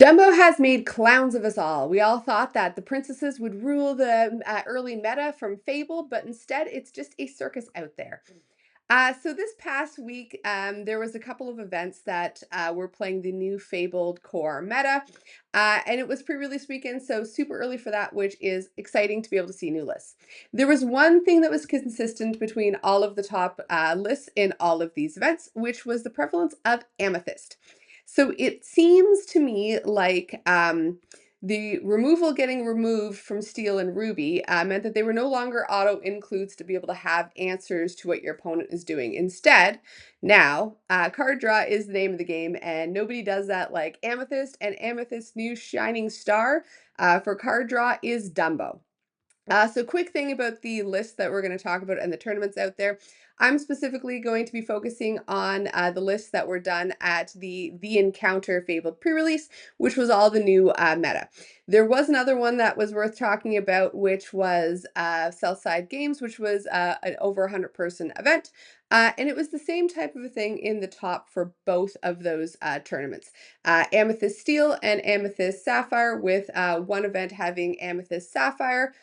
Dumbo has made clowns of us all. We all thought that the princesses would rule the early meta from Fabled, but instead it's just a circus out there. So this past week, there was a couple of events that were playing the new Fabled core meta, and it was pre-release weekend, so super early for that, which is exciting to be able to see new lists. There was one thing that was consistent between all of the top lists in all of these events, which was the prevalence of Amethyst. So it seems to me like the removal getting removed from Steel and Ruby meant that they were no longer auto includes to be able to have answers to what your opponent is doing. Instead, now card draw is the name of the game, and nobody does that like Amethyst. And Amethyst's new shining star for card draw is Dumbo. So quick thing about the list that we're going to talk about and the tournaments out there. I'm specifically going to be focusing on the lists that were done at the Encounter Fabled pre-release, which was all the new meta. There was another one that was worth talking about, which was Southside Games, which was an over 100-person event. And it was the same type of a thing in the top for both of those tournaments. Amethyst Steel and Amethyst Sapphire, with one event having Amethyst Sapphire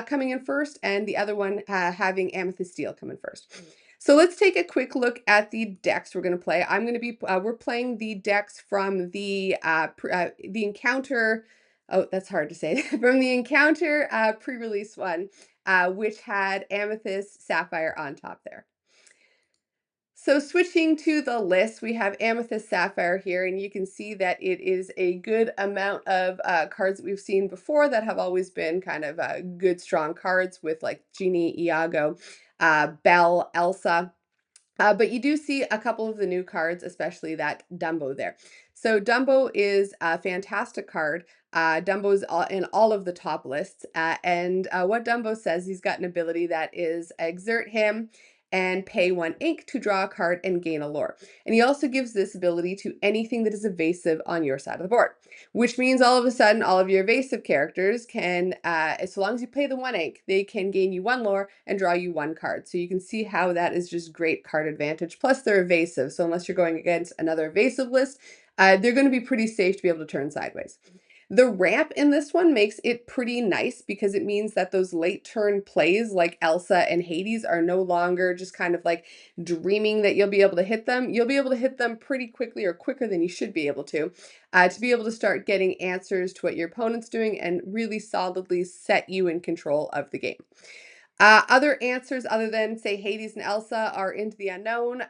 coming in first, and the other one having Amethyst Steel come in first. So let's take a quick look at the decks we're going to play. We're playing the decks from the Encounter. Oh, that's hard to say. From the Encounter pre-release one, which had Amethyst Sapphire on top there. So switching to the list, we have Amethyst Sapphire here, and you can see that it is a good amount of cards that we've seen before that have always been kind of good, strong cards with like Genie, Iago, Belle, Elsa. But you do see a couple of the new cards, especially that Dumbo there. So Dumbo is a fantastic card. Dumbo's in all of the top lists. And what Dumbo says, he's got an ability that is exert him and pay 1 ink to draw a card and gain a lore. And he also gives this ability to anything that is evasive on your side of the board, which means all of a sudden all of your evasive characters can, so long as you pay the 1 ink, they can gain you 1 lore and draw you 1 card. So you can see how that is just great card advantage. Plus they're evasive, so unless you're going against another evasive list, they're going to be pretty safe to be able to turn sideways. The ramp in this one makes it pretty nice because it means that those late turn plays like Elsa and Hades are no longer just kind of like dreaming that you'll be able to hit them. You'll be able to hit them pretty quickly, or quicker than you should be able to be able to start getting answers to what your opponent's doing and really solidly set you in control of the game. Other answers other than, say, Hades and Elsa are Into the Unknown,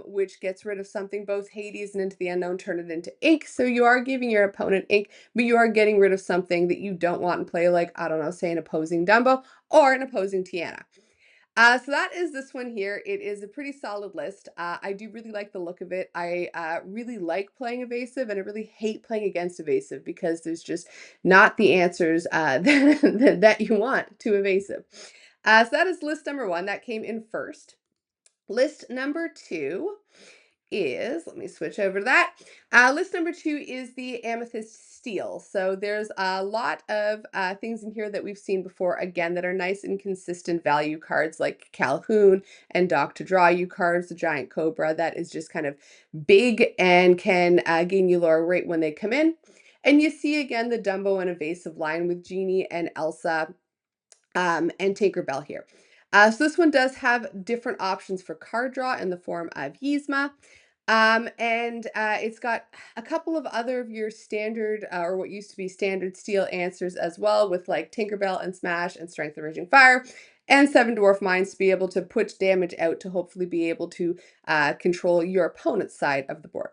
which gets rid of something. Both Hades and Into the Unknown turn it into ink, so you are giving your opponent ink, but you are getting rid of something that you don't want in play, like, I don't know, say an opposing Dumbo or an opposing Tiana. So that is this one here. It is a pretty solid list. I do really like the look of it. I really like playing evasive, and I really hate playing against evasive because there's just not the answers that you want to evasive. So that is list number 1. That came in first. List number 2 is, let me switch over to that. List number 2 is the Amethyst Steel. So there's a lot of things in here that we've seen before, again, that are nice and consistent value cards like Calhoun and Dock to Draw You cards, the Giant Cobra, that is just kind of big and can gain you lore right when they come in. And you see again the Dumbo and Evasive line with Genie and Elsa and Tinkerbell here. So this one does have different options for card draw in the form of Yzma. And it's got a couple of other of your standard, or what used to be standard steel answers as well, with like Tinkerbell and Smash and Strength of Raging Fire, and 7 Dwarf Mines to be able to put damage out to hopefully be able to control your opponent's side of the board.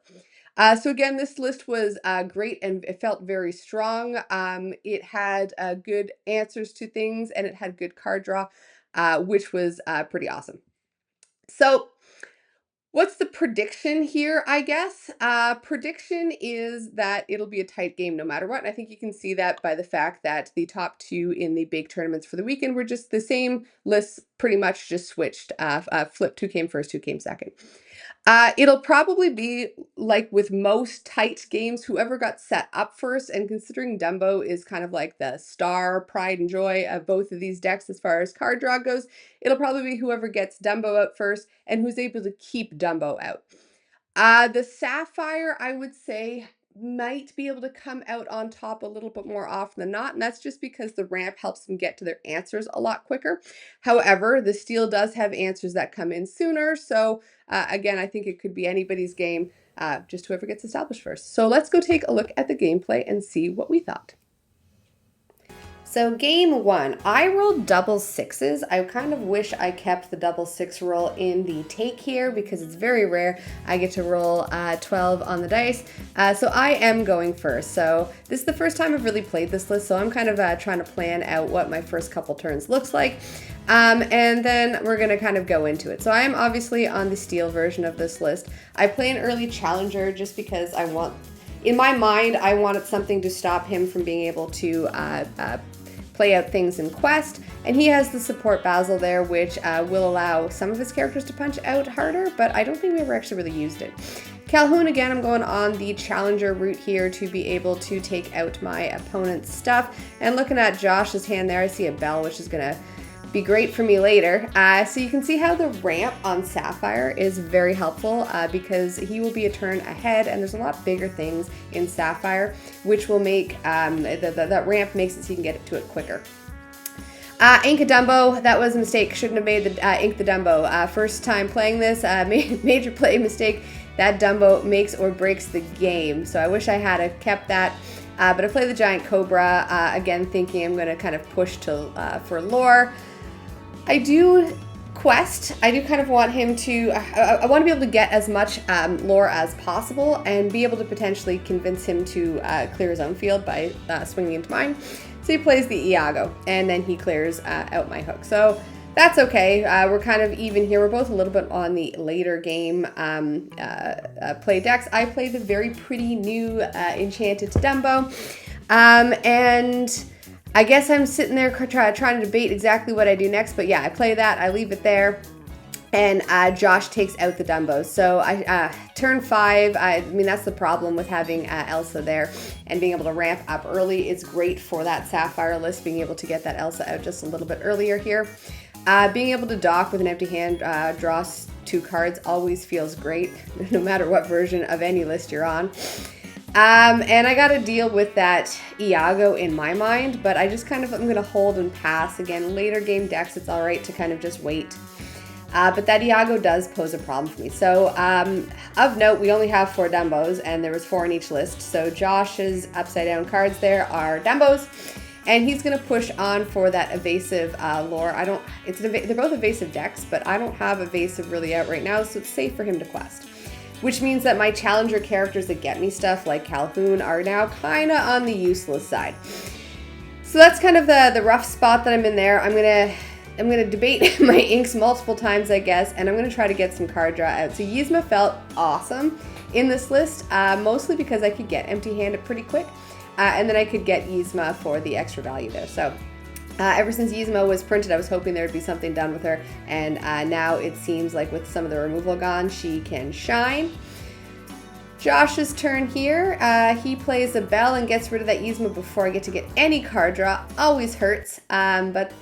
So again, this list was great, and it felt very strong. It had good answers to things, and it had good card draw, which was pretty awesome. So what's the prediction here, I guess? Prediction is that it'll be a tight game no matter what. And I think you can see that by the fact that the top 2 in the big tournaments for the weekend were just the same lists, pretty much just switched. Flipped, 2 came first, 2 came second. It'll probably be like with most tight games, whoever got set up first, and considering Dumbo is kind of like the star, pride, and joy of both of these decks as far as card draw goes, it'll probably be whoever gets Dumbo out first and who's able to keep Dumbo out. The Sapphire, I would say, might be able to come out on top a little bit more often than not, and that's just because the ramp helps them get to their answers a lot quicker. However, the steel does have answers that come in sooner, so again, I think it could be anybody's game, just whoever gets established first. So let's go take a look at the gameplay and see what we thought. So game one, I rolled double sixes. I kind of wish I kept the double six roll in the take here because it's very rare. I get to roll 12 on the dice. So I am going first. So this is the first time I've really played this list, so I'm kind of trying to plan out what my first couple turns looks like. And then we're gonna kind of go into it. So I am obviously on the steel version of this list. I play an early challenger just because I want, in my mind, I wanted something to stop him from being able to play out things in quest, and he has the support Basil there, which will allow some of his characters to punch out harder, but I don't think we ever actually really used it. Calhoun, again, I'm going on the challenger route here to be able to take out my opponent's stuff, and looking at Josh's hand there, I see a bell, which is gonna be great for me later. So you can see how the ramp on Sapphire is very helpful because he will be a turn ahead, and there's a lot bigger things in Sapphire which will make that ramp makes it so you can get to it quicker. Ink a Dumbo, that was a mistake. Shouldn't have made the Ink the Dumbo. First time playing this, major play mistake. That Dumbo makes or breaks the game. So I wish I had kept that. But I play the Giant Cobra, again thinking I'm going to kind of push to for lore. I do quest. I do kind of want him to, I want to be able to get as much lore as possible and be able to potentially convince him to clear his own field by swinging into mine. So he plays the Iago, and then he clears out my hook. So that's okay. We're kind of even here. We're both a little bit on the later game play decks. I play the very pretty new Enchanted Dumbo, and I guess I'm sitting there trying to debate exactly what I do next, but yeah, I play that, I leave it there, and Josh takes out the Dumbos. So I turn 5, I mean, that's the problem with having Elsa there and being able to ramp up early. It's great for that Sapphire list, being able to get that Elsa out just a little bit earlier here. Being able to dock with an empty hand, draw 2 cards always feels great, no matter what version of any list you're on. And I got to deal with that Iago in my mind, but I just kind of, I'm going to hold and pass. Again, later game decks, it's all right to kind of just wait. But that Iago does pose a problem for me. So, of note, we only have 4 Dumbos, and there was 4 in each list. So Josh's upside down cards there are Dumbos, and he's going to push on for that evasive lore. They're both evasive decks, but I don't have evasive really out right now, so it's safe for him to quest. Which means that my challenger characters that get me stuff like Calhoun are now kind of on the useless side. So that's kind of the rough spot that I'm in there. I'm gonna debate my inks multiple times, I guess, and I'm gonna try to get some card draw out. So Yzma felt awesome in this list, mostly because I could get empty-handed pretty quick, and then I could get Yzma for the extra value there. So ever since Yzma was printed, I was hoping there would be something done with her, and now it seems like with some of the removal gone, she can shine. Josh's turn here. He plays a bell and gets rid of that Yzma before I get to get any card draw. Always hurts, but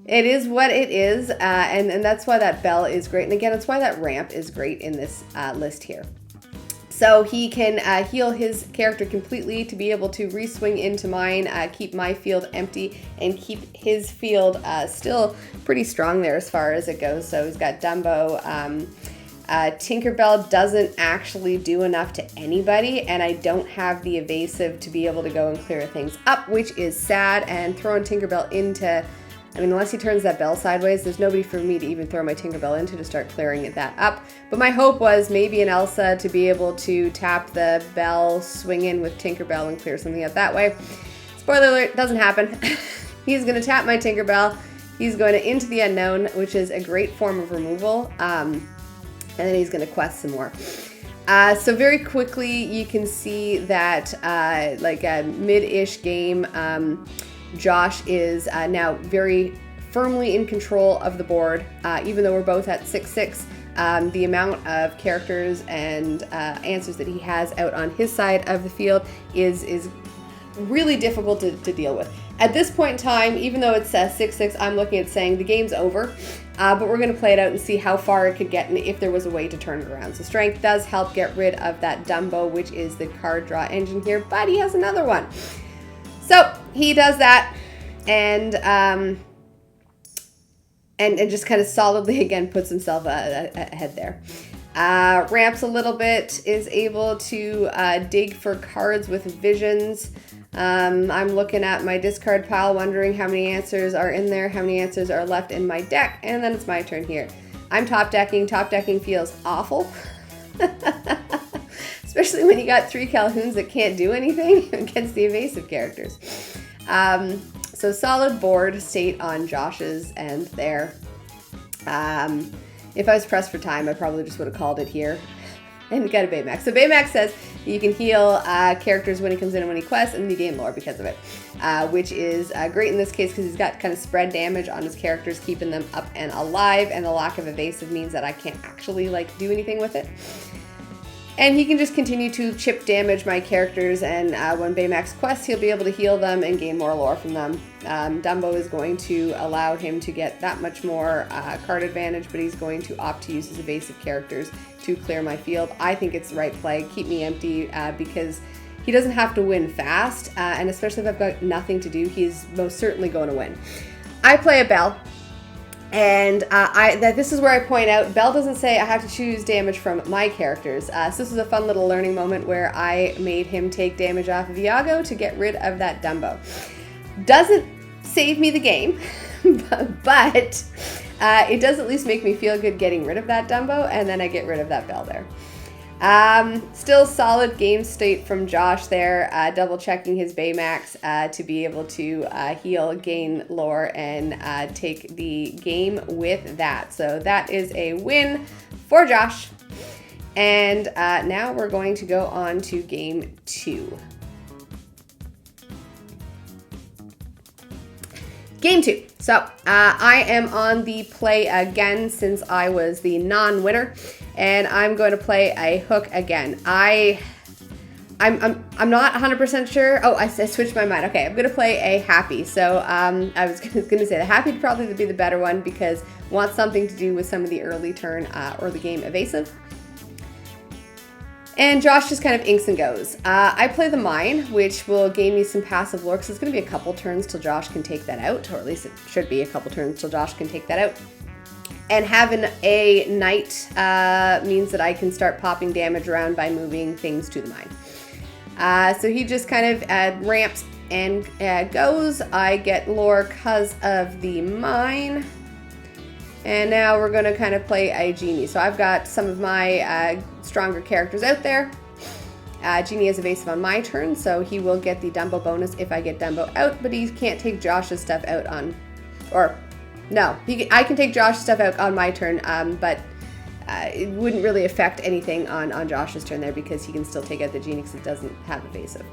it is what it is, and that's why that bell is great. And again, it's why that ramp is great in this list here. So he can heal his character completely to be able to re-swing into mine, keep my field empty, and keep his field still pretty strong there as far as it goes. So he's got Dumbo. Tinkerbell doesn't actually do enough to anybody, and I don't have the evasive to be able to go and clear things up, which is sad. And throwing Tinkerbell into, I mean, unless he turns that bell sideways, there's nobody for me to even throw my Tinkerbell into to start clearing that up. But my hope was maybe an Elsa to be able to tap the bell, swing in with Tinkerbell, and clear something out that way. Spoiler alert, doesn't happen. He's going to tap my Tinkerbell. He's going to Into the Unknown, which is a great form of removal. And then he's going to quest some more. So very quickly, you can see that like a mid-ish game, Josh is now very firmly in control of the board, even though we're both at 6/6. The amount of characters and answers that he has out on his side of the field is really difficult to deal with. At this point in time, even though it's 6-6, I'm looking at saying the game's over, but we're going to play it out and see how far it could get and if there was a way to turn it around. So strength does help get rid of that Dumbo, which is the card draw engine here, but he has another one. So he does that and just kind of solidly again puts himself ahead there. Ramps a little bit, is able to dig for cards with visions. I'm looking at my discard pile, wondering how many answers are in there, how many answers are left in my deck, and then it's my turn here. I'm top decking. Top decking feels awful. Especially when you got 3 Calhouns that can't do anything against the evasive characters. So solid board state on Josh's end there. If I was pressed for time, I probably just would have called it here and got a Baymax. So Baymax says you can heal characters when he comes in and when he quests, and you gain lore because of it, which is great in this case because he's got kind of spread damage on his characters, keeping them up and alive, and the lack of evasive means that I can't actually like do anything with it. And he can just continue to chip damage my characters, and when Baymax quests, he'll be able to heal them and gain more lore from them. Dumbo is going to allow him to get that much more card advantage, but he's going to opt to use his evasive characters to clear my field. I think it's the right play. Keep me empty because he doesn't have to win fast, and especially if I've got nothing to do, he's most certainly going to win. I play a Bell. And this is where I point out, Bell doesn't say I have to choose damage from my characters. So this is a fun little learning moment where I made him take damage off of Iago to get rid of that Dumbo. Doesn't save me the game, but it does at least make me feel good getting rid of that Dumbo, and then I get rid of that Bell there. Still solid game state from Josh there, double checking his Baymax to be able to heal, gain lore, and take the game with that. So that is a win for Josh. And now we're going to go on to game 2. Game 2. So I am on the play again since I was the non-winner. And I'm going to play a hook again. I'm not 100% sure. Oh, I switched my mind. Okay, I'm going to play a happy. So I was going to say the happy would probably be the better one because I want something to do with some of the early turn or the game evasive. And Josh just kind of inks and goes. I play the mine, which will gain me some passive lore because it's going to be a couple turns till Josh can take that out, or at least it should be a couple turns till Josh can take that out. And having a knight means that I can start popping damage around by moving things to the mine. So he just kind of ramps and goes. I get lore because of the mine. And now we're going to kind of play a genie. So I've got some of my stronger characters out there. Genie is evasive on my turn, so he will get the Dumbo bonus if I get Dumbo out, but he can't take Josh's stuff out on, or no, I can take Josh's stuff out on my turn, but it wouldn't really affect anything on Josh's turn there because he can still take out the Genie because it doesn't have evasive.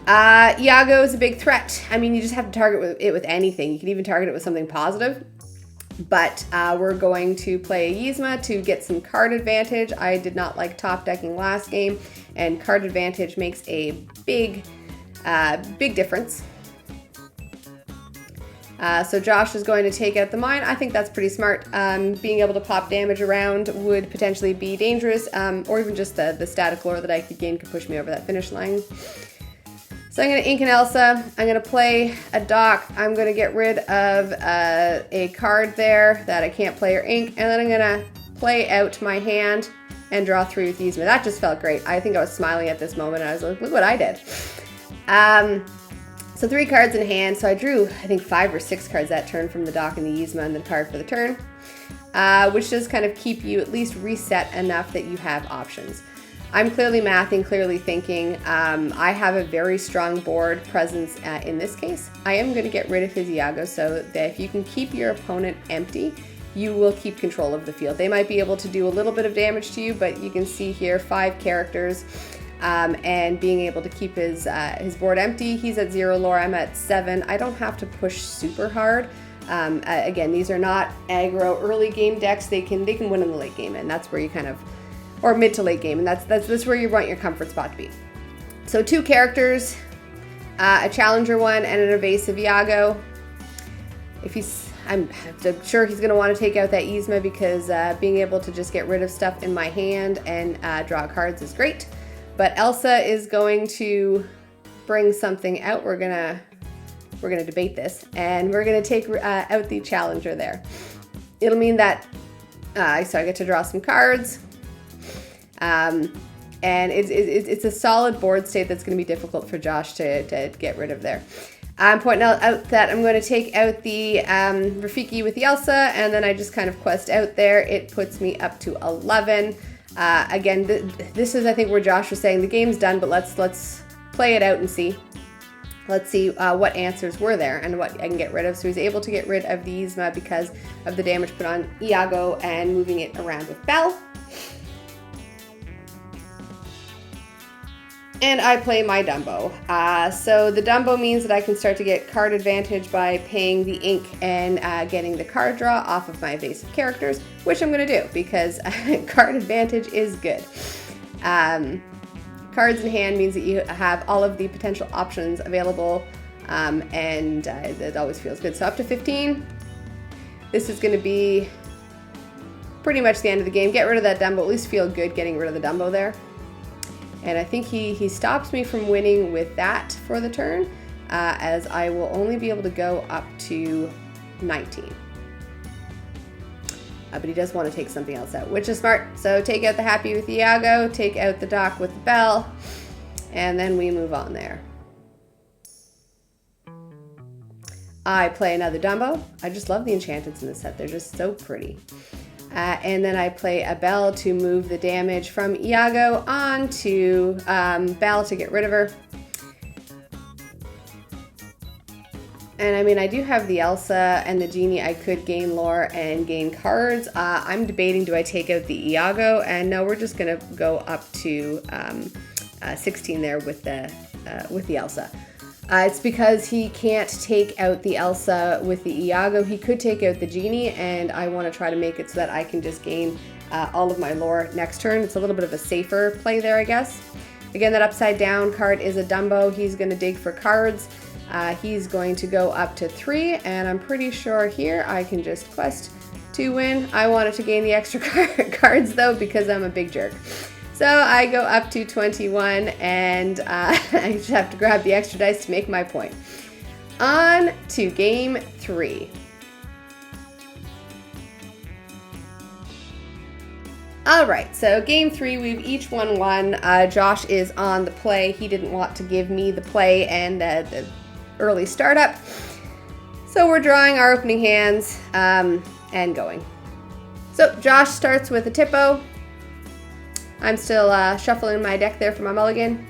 Iago is a big threat. I mean, you just have to target it with anything. You can even target it with something positive. But we're going to play a Yzma to get some card advantage. I did not like top decking last game, and card advantage makes a big difference. So Josh is going to take out the mine. I think that's pretty smart. Being able to pop damage around would potentially be dangerous, or even just the static lore that I could gain could push me over that finish line. So I'm going to ink an Elsa. I'm going to play a dock. I'm going to get rid of a card there that I can't play or ink, and then I'm going to play out my hand and draw 3 with Yzma. That just felt great. I think I was smiling at this moment, and I was like, look what I did. So 3 cards in hand. So I drew, I think 5 or 6 cards that turn from the dock and the Yzma and the card for the turn, which does kind of keep you at least reset enough that you have options. I'm clearly mathing, clearly thinking. I have a very strong board presence in this case. I am going to get rid of his Iago so that if you can keep your opponent empty, you will keep control of the field. They might be able to do a little bit of damage to you, but you can see here 5 characters. And being able to keep his board empty. He's at 0 lore, I'm at 7. I don't have to push super hard. Again, these are not aggro early game decks. They can win in the late game, and that's where you kind of, or mid to late game, and that's where you want your comfort spot to be. So 2 characters. a Challenger one, and an Evasive Iago. I'm sure he's going to want to take out that Yzma because being able to just get rid of stuff in my hand and draw cards is great. But Elsa is going to bring something out. We're gonna debate this, and we're gonna take out the Challenger there. It'll mean that so I get to draw some cards, and it's a solid board state that's going to be difficult for Josh to get rid of there. I'm pointing out that I'm going to take out the Rafiki with the Elsa, and then I just kind of quest out there. It puts me up to 11. Again, this is, I think, where Josh was saying the game's done, but let's play it out and see. Let's see what answers were there and what I can get rid of. So he's able to get rid of the Yzma because of the damage put on Iago and moving it around with Belle. And I play my Dumbo. So the Dumbo means that I can start to get card advantage by paying the ink and getting the card draw off of my evasive characters, which I'm going to do because card advantage is good. Cards in hand means that you have all of the potential options available, and it always feels good. So up to 15. This is going to be pretty much the end of the game. Get rid of that Dumbo. At least feel good getting rid of the Dumbo there. And I think he stops me from winning with that for the turn, as I will only be able to go up to 19. But he does want to take something else out, which is smart. So take out the Happy with Iago, take out the Doc with the Belle, and then we move on there. I play another Dumbo. I just love the enchantments in this set. They're just so pretty. And then I play a Belle to move the damage from Iago onto Belle to get rid of her. And I mean, I do have the Elsa and the Genie. I could gain lore and gain cards. I'm debating, do I take out the Iago? And no, we're just gonna go up to 16 there with the Elsa. It's because he can't take out the Elsa with the Iago. He could take out the Genie, and I want to try to make it so that I can just gain all of my lore next turn. It's a little bit of a safer play there, I guess. Again, that upside down card is a Dumbo. He's going to dig for cards. He's going to go up to 3, and I'm pretty sure here I can just quest to win. I wanted to gain the extra cards, though, because I'm a big jerk. So I go up to 21, and I just have to grab the extra dice to make my point. On to game 3. All right, so game 3, we've each won 1. Josh is on the play. He didn't want to give me the play and the early startup. So we're drawing our opening hands and going. So Josh starts with a Tippo. I'm still shuffling my deck there for my mulligan.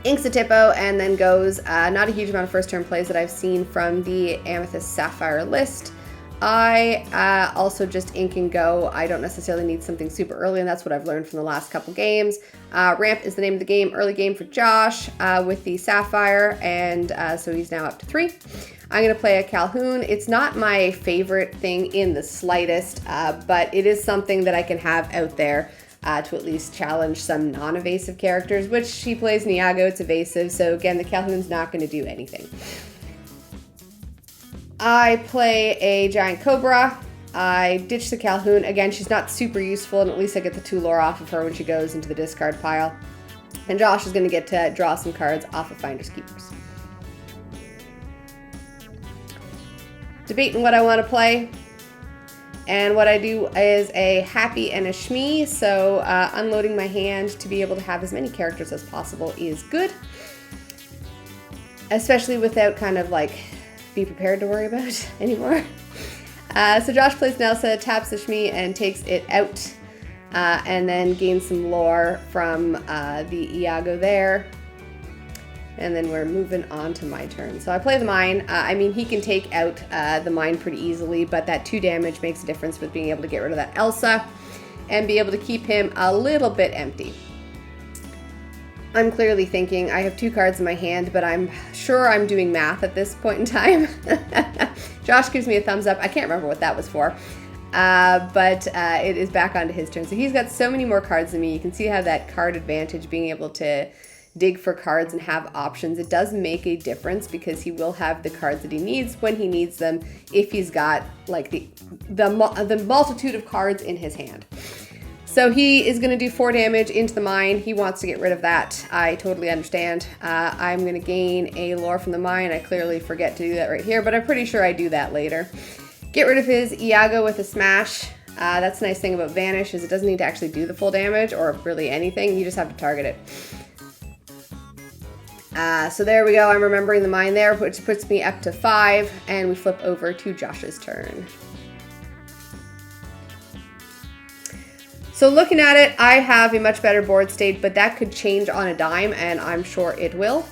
Inks a Tippo and then goes not a huge amount of first turn plays that I've seen from the Amethyst Sapphire list. I also just ink and go. I don't necessarily need something super early, and that's what I've learned from the last couple games. Ramp is the name of the game, early game for Josh with the Sapphire, and so he's now up to 3. I'm going to play a Calhoun. It's not my favorite thing in the slightest, but it is something that I can have out there to at least challenge some non-evasive characters, which he plays Iago, it's evasive, so again, the Calhoun's not going to do anything. I play a Giant Cobra. I ditch the Calhoun. Again, she's not super useful, and at least I get the 2 lore off of her when she goes into the discard pile. And Josh is going to get to draw some cards off of Finders Keepers. Debating what I want to play. And what I do is a Happy and a Shmee, so unloading my hand to be able to have as many characters as possible is good. Especially without kind of like be prepared to worry about anymore. So Josh plays Nelsa, taps the Shmee, and takes it out. And then gains some lore from the Iago there. And then we're moving on to my turn. So I play the Mine. I mean, he can take out the Mine pretty easily, but that 2 damage makes a difference with being able to get rid of that Elsa and be able to keep him a little bit empty. I'm clearly thinking I have 2 cards in my hand, but I'm sure I'm doing math at this point in time. Josh gives me a thumbs up. I can't remember what that was for, but it is back onto his turn. So he's got so many more cards than me. You can see how that card advantage, being able to dig for cards and have options, it does make a difference because he will have the cards that he needs when he needs them if he's got like the multitude of cards in his hand. So he is going to do 4 damage into the mine. He wants to get rid of that. I totally understand. I'm going to gain a lore from the mine. I clearly forget to do that right here, but I'm pretty sure I do that later. Get rid of his Iago with a smash. That's the nice thing about Vanish is it doesn't need to actually do the full damage or really anything. You just have to target it. So there we go. I'm remembering the mine there, which puts me up to 5, and we flip over to Josh's turn. So looking at it, I have a much better board state, but that could change on a dime, and I'm sure it will.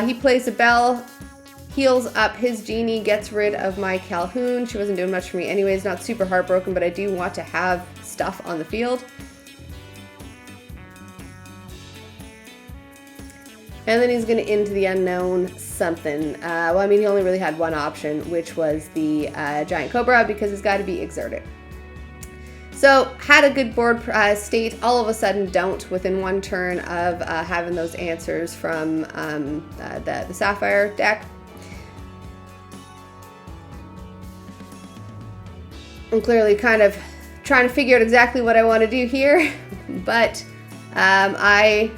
He plays a bell, heals up his genie, gets rid of my Calhoun. She wasn't doing much for me anyways, not super heartbroken, but I do want to have stuff on the field. And then he's going to into the unknown something. Well, I mean, he only really had one option, which was the Giant Cobra, because it's got to be exerted. So, had a good board state, all of a sudden don't within one turn of having those answers from the Sapphire deck. I'm clearly kind of trying to figure out exactly what I want to do here, but I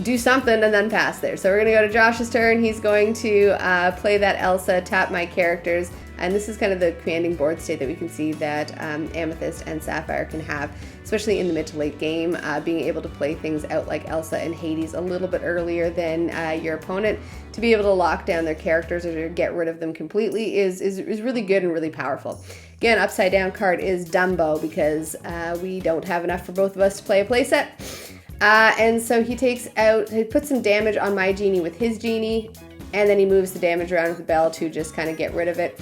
do something and then pass there. So we're going to go to Josh's turn. He's going to play that Elsa, tap my characters, and this is kind of the commanding board state that we can see that Amethyst and Sapphire can have, especially in the mid to late game, being able to play things out like Elsa and Hades a little bit earlier than your opponent to be able to lock down their characters or to get rid of them completely is really good and really powerful. Again, upside down card is Dumbo because we don't have enough for both of us to play a playset. And so he puts some damage on my genie with his genie, and then he moves the damage around with the bell to just kind of get rid of it.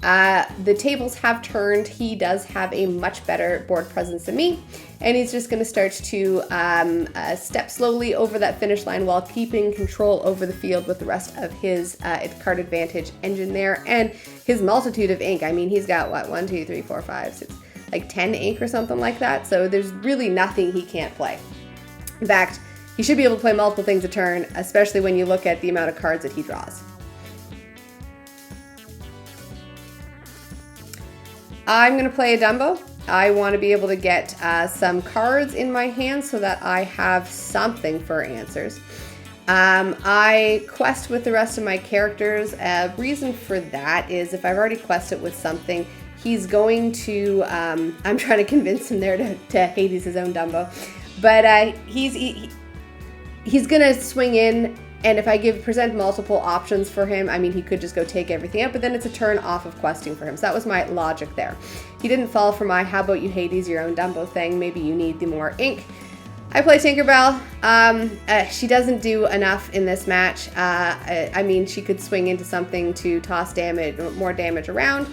The tables have turned. He does have a much better board presence than me, and he's just going to start to step slowly over that finish line while keeping control over the field with the rest of his card advantage engine there and his multitude of ink. I mean, he's got what, 1, 2, 3, 4, 5, 6, like 10 ink or something like that. So there's really nothing he can't play. In fact, he should be able to play multiple things a turn, especially when you look at the amount of cards that he draws. I'm going to play a Dumbo. I want to be able to get some cards in my hand so that I have something for answers. I quest with the rest of my characters. Reason for that is if I've already quested with something, he's going to, I'm trying to convince him there to Hades his own Dumbo, but he's going to swing in. And if I present multiple options for him, I mean, he could just go take everything out, but then it's a turn off of questing for him. So that was my logic there. He didn't fall for my, how about you Hades your own Dumbo thing? Maybe you need the more ink. I play Tinkerbell. She doesn't do enough in this match. I mean, she could swing into something to toss more damage around.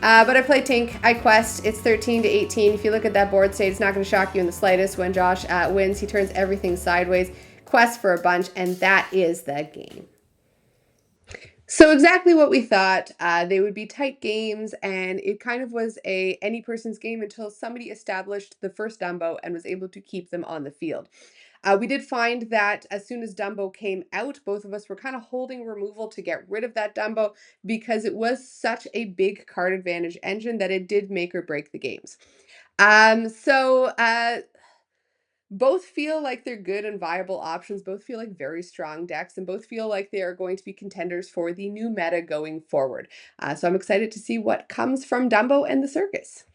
But I play Tink, I quest, it's 13 to 18. If you look at that board state, it's not going to shock you in the slightest. When Josh wins, he turns everything sideways. Quest for a bunch, and that is the game. So exactly what we thought. They would be tight games, and it kind of was any person's game until somebody established the first Dumbo and was able to keep them on the field. We did find that as soon as Dumbo came out, both of us were kind of holding removal to get rid of that Dumbo because it was such a big card advantage engine that it did make or break the games. Both feel like they're good and viable options. Both feel like very strong decks, and both feel like they are going to be contenders for the new meta going forward. So I'm excited to see what comes from Dumbo and the circus.